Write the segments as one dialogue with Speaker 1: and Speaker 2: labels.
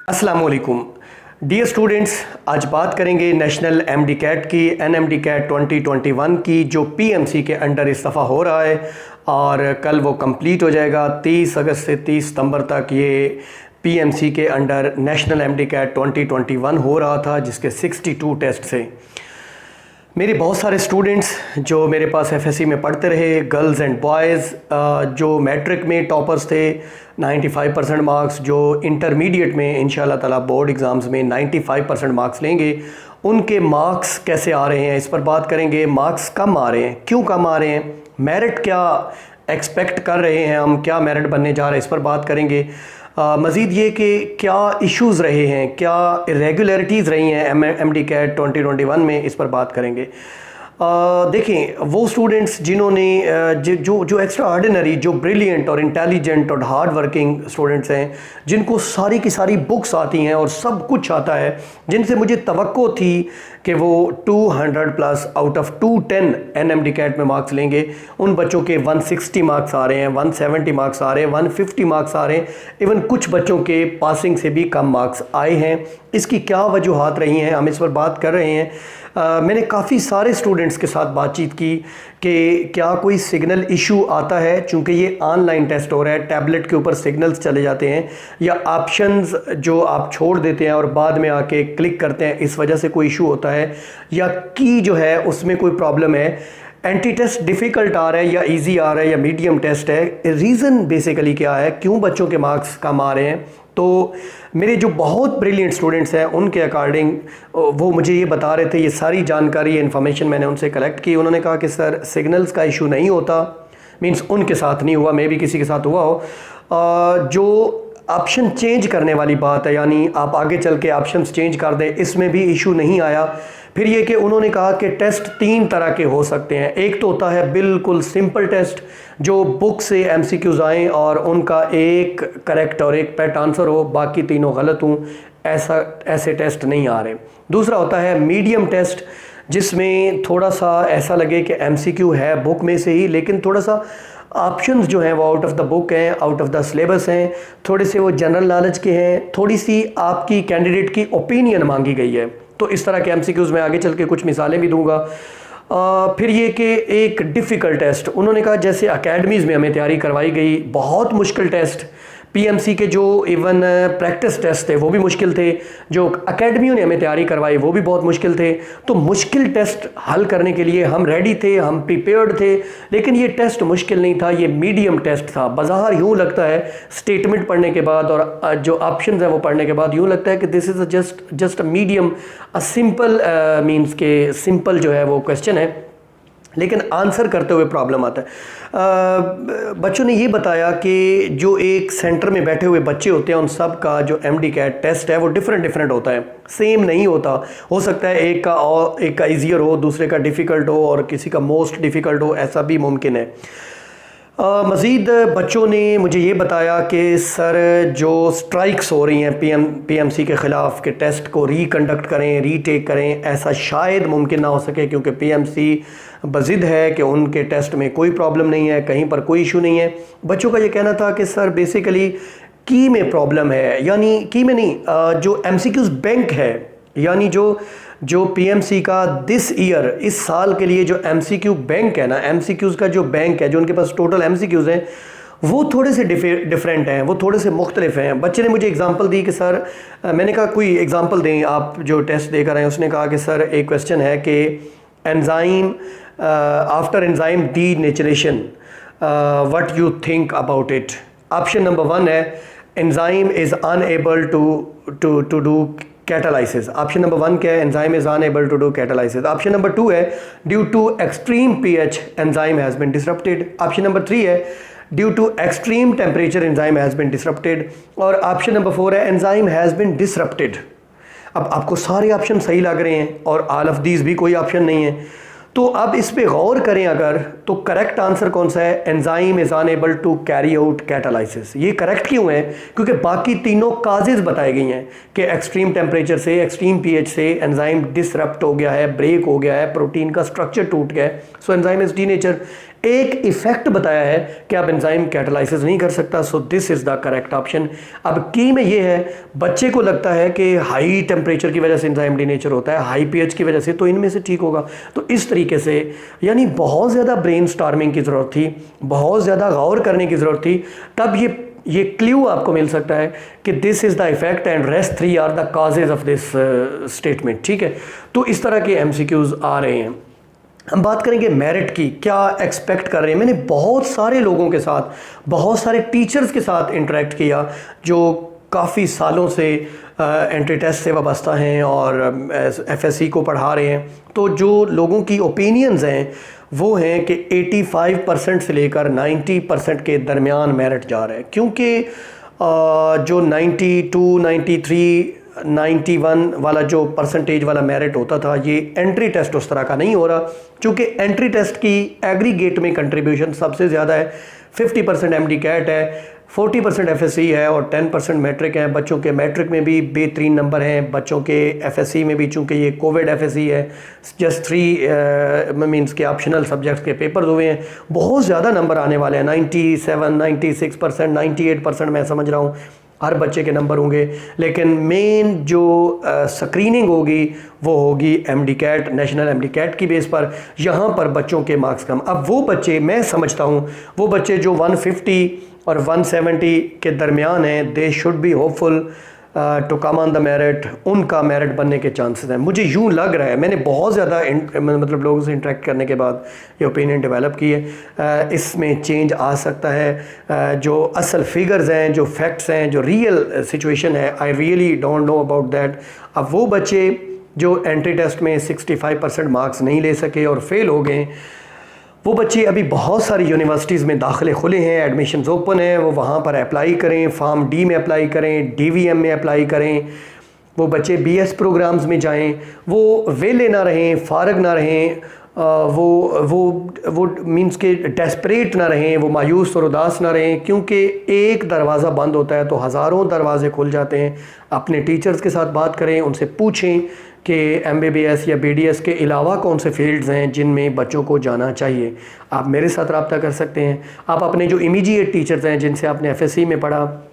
Speaker 1: अस्सलाम वालेकुम dear students. आज बात करेंगे नेशनल एमडी कैट की एनएमडी कैट 2021 की जो पीएमसी के अंडर इस दफ़ा हो रहा है और कल वो कंप्लीट हो जाएगा। 30 अगस्त से 30 सितंबर तक ये पीएमसी के अंडर नेशनल एमडी कैट 2021 हो रहा था, जिसके 62 टेस्ट थे। मेरे बहुत सारे स्टूडेंट्स जो मेरे पास एफएससी में पढ़ते रहे, गर्ल्स एंड बॉयज़, जो मैट्रिक में टॉपर्स थे 95% मार्क्स, जो इंटरमीडिएट में इंशाल्लाह ताला बोर्ड एग्ज़ाम्स में 95% मार्क्स लेंगे, उनके मार्क्स कैसे आ रहे हैं इस पर बात करेंगे। मार्क्स कम आ रहे हैं, क्यों कम आ रहे हैं, मेरिट क्या एक्सपेक्ट कर रहे हैं हम, क्या मेरिट बनने जा रहा है, इस पर बात करेंगे। मज़ीद ये कि क्या इश्यूज़ रहे हैं, क्या इरेगुलरिटीज़ रही हैं एमडी कैट 2021 में, इस पर बात करेंगे। देखें, वो स्टूडेंट्स जिन्होंने जो एक्स्ट्रा ऑर्डिनरी, जो ब्रिलियंट और इंटेलिजेंट और हार्ड वर्किंग स्टूडेंट्स हैं, जिनको सारी की सारी बुक्स आती हैं और सब कुछ आता है, जिनसे मुझे तवक्को थी कि वो 200 plus out of 210 NMD CAT में मार्क्स लेंगे, उन बच्चों के 160 मार्क्स आ रहे हैं, 170 मार्क्स आ रहे हैं, 150 मार्क्स आ रहे हैं, इवन कुछ बच्चों के पासिंग से भी कम मार्क्स आए हैं। इसकी क्या वजूहात रही हैं, हम इस पर बात कर रहे हैं। मैंने काफ़ी सारे स्टूडेंट्स के साथ बातचीत की कि क्या कोई सिग्नल इशू आता है, चूँकि ये ऑनलाइन टेस्ट हो रहा है, टैबलेट के ऊपर सिग्नल्स चले जाते हैं, या ऑप्शंस जो आप छोड़ देते हैं और बाद में आके क्लिक करते हैं, इस वजह से कोई इशू होता है, या की जो है उसमें कोई प्रॉब्लम है, एंटी टेस्ट डिफ़िकल्ट आ रहा है या इजी आ रहा है या मीडियम टेस्ट है, रीज़न बेसिकली क्या है, क्यों बच्चों के मार्क्स कम आ रहे हैं। तो मेरे जो बहुत ब्रिलियंट स्टूडेंट्स हैं उनके अकॉर्डिंग वो मुझे ये बता रहे थे, ये सारी जानकारी, ये इन्फॉर्मेशन मैंने उनसे कलेक्ट की। उन्होंने कहा कि सर सिग्नल्स का इशू नहीं होता, मींस उनके साथ नहीं हुआ, मे भी किसी के साथ हुआ हो। जो ऑप्शन चेंज करने वाली बात है, यानी आप आगे चल के ऑप्शंस चेंज कर दें, इसमें भी इशू नहीं आया। फिर ये कि उन्होंने कहा कि टेस्ट 3 तरह के हो सकते हैं। एक तो होता है बिल्कुल सिंपल टेस्ट, जो बुक से एमसीक्यूज आएँ और उनका एक करेक्ट और एक पैट आंसर हो, बाकी तीनों गलत हों, ऐसे टेस्ट नहीं आ रहे। दूसरा होता है मीडियम टेस्ट, जिसमें थोड़ा सा ऐसा लगे कि एमसीक्यू है बुक में से ही, लेकिन थोड़ा सा ऑप्शंस जो हैं वो आउट ऑफ द बुक हैं, आउट ऑफ द सिलेबस हैं, थोड़े से वो जनरल नॉलेज के हैं, थोड़ी सी आपकी कैंडिडेट की ओपिनियन मांगी गई है। तो इस तरह के एमसीक्यूज़ में आगे चल के कुछ मिसालें भी दूंगा। फिर ये कि एक डिफ़िकल्ट टेस्ट, उन्होंने कहा जैसे अकेडमीज़ में हमें तैयारी करवाई गई, बहुत मुश्किल टेस्ट, पीएमसी के जो इवन प्रैक्टिस टेस्ट थे वो भी मुश्किल थे, जो अकेडमियों ने हमें तैयारी करवाई वो भी बहुत मुश्किल थे। तो मुश्किल टेस्ट हल करने के लिए हम रेडी थे, हम प्रिपेयर्ड थे, लेकिन ये टेस्ट मुश्किल नहीं था, ये मीडियम टेस्ट था। बाज़ार यूँ लगता है स्टेटमेंट पढ़ने के बाद और जो ऑप्शन है वो पढ़ने के बाद यूँ लगता है कि this is just a medium, a simple means के सिंपल जो है वो क्वेश्चन है, लेकिन आंसर करते हुए प्रॉब्लम आता है। बच्चों ने ये बताया कि जो एक सेंटर में बैठे हुए बच्चे होते हैं, उन सब का जो एमडी कैट टेस्ट है वो डिफरेंट होता है, सेम नहीं होता। हो सकता है एक का ईजियर हो, दूसरे का डिफ़िकल्ट हो और किसी का मोस्ट डिफ़िकल्ट हो, ऐसा भी मुमकिन है। मज़ीद बच्चों ने मुझे ये बताया कि सर जो स्ट्राइक्स हो रही हैं पीएमसी के ख़िलाफ़ कि टेस्ट को रीकंडक्ट करें, रीटेक करें, ऐसा शायद मुमकिन ना हो सके, क्योंकि पीएमसी बज़िद है कि उनके टेस्ट में कोई प्रॉब्लम नहीं है, कहीं पर कोई इशू नहीं है। बच्चों का ये कहना था कि सर बेसिकली की में प्रॉब्लम है, यानी की में नहीं, जो एमसीक्यूज़ बैंक है, यानी जो पीएमसी का दिस ईयर, इस साल के लिए जो एमसीक्यू बैंक है ना, एमसीक्यूज़ का जो बैंक है, जो उनके पास टोटल एमसीक्यूज़ हैं, वो थोड़े से डिफरेंट हैं, वो थोड़े से मुख्तलिफ हैं। बच्चे ने मुझे एग्जांपल दी कि सर, मैंने कहा कोई एग्जांपल दें आप जो टेस्ट देकर आए। उसने कहा कि सर एक क्वेश्चन है कि enzyme after enzyme denaturation what you think about it. Option number 1 है enzyme is unable to do catalysis. Option number 1 क्या है, enzyme is unable to do catalysis. Option number 2 है due to extreme pH enzyme has been disrupted. Option number 3 है due to extreme temperature enzyme has been disrupted. और option number 4 है enzyme has been disrupted. अब आपको सारे option सही लग रहे हैं और ऑल ऑफ दीज भी कोई ऑप्शन नहीं है, तो अब इस पे गौर करें अगर, तो करेक्ट आंसर कौन सा है, enzyme is unable to carry out catalysis. ये करेक्ट क्यों है, क्योंकि बाकी तीनों काजेज बताई गई हैं कि एक्सट्रीम टेम्परेचर से, एक्सट्रीम पीएच से एंजाइम डिसरप्ट हो गया है, ब्रेक हो गया है, प्रोटीन का स्ट्रक्चर टूट गया है, सो एंजाइम इज डीनेचर। एक इफ़ेक्ट बताया है कि आप एंजाइम कैटालाइसिस नहीं कर सकता, so this is the correct option. अब की में ये है, बच्चे को लगता है कि हाई टेम्परेचर की वजह से एंजाइम डीनेचर होता है, हाई पीएच की वजह से, तो इनमें से ठीक होगा। तो इस तरीके से यानी बहुत ज़्यादा ब्रेन स्टॉर्मिंग की ज़रूरत थी, बहुत ज़्यादा गौर करने की ज़रूरत थी, तब ये क्ल्यू आपको मिल सकता है कि this is the effect and rest 3 are the causes of this statement. ठीक है, तो इस तरह के एमसीक्यूज़ आ रहे हैं। हम बात करेंगे मेरिट की, क्या एक्सपेक्ट कर रहे हैं। मैंने बहुत सारे लोगों के साथ, बहुत सारे टीचर्स के साथ इंटरेक्ट किया जो काफ़ी सालों से एंट्री टेस्ट से वाबस्ता हैं और एफएससी को पढ़ा रहे हैं। तो जो लोगों की ओपिनियंस हैं वो हैं कि 85% से लेकर 90% के दरमियान मेरिट जा रहा है, क्योंकि जो 92, 93, 91 वाला जो परसेंटेज वाला मेरिट होता था, ये एंट्री टेस्ट उस तरह का नहीं हो रहा, क्योंकि एंट्री टेस्ट की एग्रीगेट में कंट्रीब्यूशन सबसे ज़्यादा है। 50% एमडी कैट है, 40% एफएससी है और 10% मैट्रिक है। बच्चों के मैट्रिक में भी बेहतरीन नंबर हैं, बच्चों के एफएससी में भी, चूँकि ये कोविड एफएससी है, जस्ट 3 मीन्स के ऑप्शनल सब्जेक्ट्स के पेपर हुए हैं, बहुत ज़्यादा नंबर आने वाले हैं। 97, 96%, 98% मैं समझ रहा हूँ हर बच्चे के नंबर होंगे। लेकिन मेन जो स्क्रीनिंग होगी वो होगी MD CAT, national MD CAT की बेस पर। यहाँ पर बच्चों के मार्क्स कम। अब वो बच्चे, मैं समझता हूँ वो बच्चे जो 150 और 170 के दरमियान हैं, they should be hopeful to come on the merit, उनका मेरिट बनने के चांसेस हैं। मुझे यूँ लग रहा है, मैंने बहुत ज़्यादा मतलब लोगों से इंटरेक्ट करने के बाद ये ओपिनियन डेवलप की है। इसमें चेंज आ सकता है। जो असल फिगर्स हैं, जो फैक्ट्स हैं, जो रियल सिचुएशन है, I really don't know about that. अब वो बच्चे जो एंट्री टेस्ट में 65% मार्क्स नहीं ले सके और फेल हो गए, वो बच्चे अभी बहुत सारी यूनिवर्सिटीज़ में दाखिले खुले हैं, एडमिशन्स ओपन हैं, वो वहाँ पर अप्लाई करें, फॉर्म डी में अप्लाई करें, डीवीएम में अप्लाई करें। वो बच्चे बीएस प्रोग्राम्स में जाएं, वो वेले ना रहें, फारग ना रहें, वो मींस के डेस्परेट ना रहें, वो मायूस और उदास ना रहें, क्योंकि एक दरवाज़ा बंद होता है तो हज़ारों दरवाजे खुल जाते हैं। अपने टीचर्स के साथ बात करें, उनसे पूछें कि एमबीबीएस या बीडीएस के अलावा कौन से फील्ड्स हैं जिनमें बच्चों को जाना चाहिए। आप मेरे साथ रब्ता कर सकते हैं। आप अपने जो इमीडिएट टीचर्स हैं, जिनसे आपने एफएससी में पढ़ा,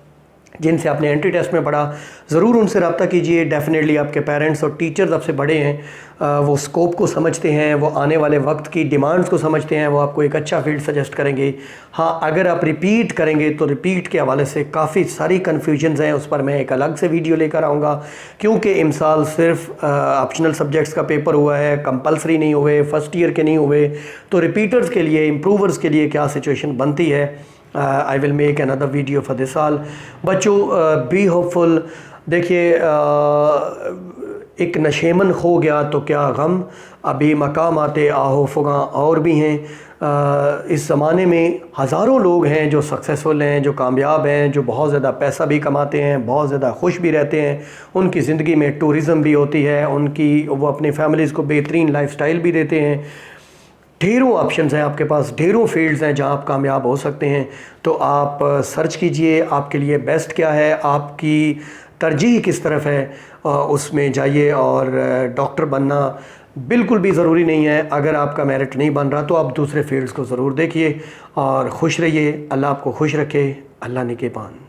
Speaker 1: जिनसे आपने एंट्री टेस्ट में पढ़ा, ज़रूर उनसे रब्ता कीजिए। डेफिनेटली आपके पेरेंट्स और टीचर्स आपसे बड़े हैं, वो स्कोप को समझते हैं, वो आने वाले वक्त की डिमांड्स को समझते हैं, वो आपको एक अच्छा फील्ड सजेस्ट करेंगे। हाँ, अगर आप रिपीट करेंगे तो रिपीट के हवाले से काफ़ी सारी कन्फ्यूजन्स हैं, उस पर मैं एक अलग से वीडियो लेकर आऊँगा, क्योंकि इमसाल सिर्फ ऑप्शनल सब्जेक्ट्स का पेपर हुआ है, कंपलसरी नहीं हुए, फर्स्ट ईयर के नहीं हुए, तो रिपीटर्स के लिए, इम्प्रूवर्स के लिए क्या सिचुएशन बनती है। I will make another video for this all. बच्चों, बी होपफुल। देखिए, एक नशेमन खो गया तो क्या गम, अभी मकाम आते आहो फुगा और भी हैं। इस ज़माने में हज़ारों लोग हैं जो सक्सेसफुल हैं, जो कामयाब हैं, जो बहुत ज़्यादा पैसा भी कमाते हैं, बहुत ज़्यादा खुश भी रहते हैं, उनकी ज़िंदगी में टूरिज़म भी होती है, वो अपनी फैमिलीज़ को बेहतरीन लाइफस्टाइल भी देते हैं। ढेरों ऑप्शंस हैं आपके पास, ढेरों फील्ड्स हैं जहां आप कामयाब हो सकते हैं। तो आप सर्च कीजिए, आपके लिए बेस्ट क्या है, आपकी तरजीह किस तरफ है, उसमें जाइए। और डॉक्टर बनना बिल्कुल भी ज़रूरी नहीं है। अगर आपका मेरिट नहीं बन रहा तो आप दूसरे फील्ड्स को ज़रूर देखिए और खुश रहिए। अल्लाह आपको खुश रखे। अल्लाह निगहबान।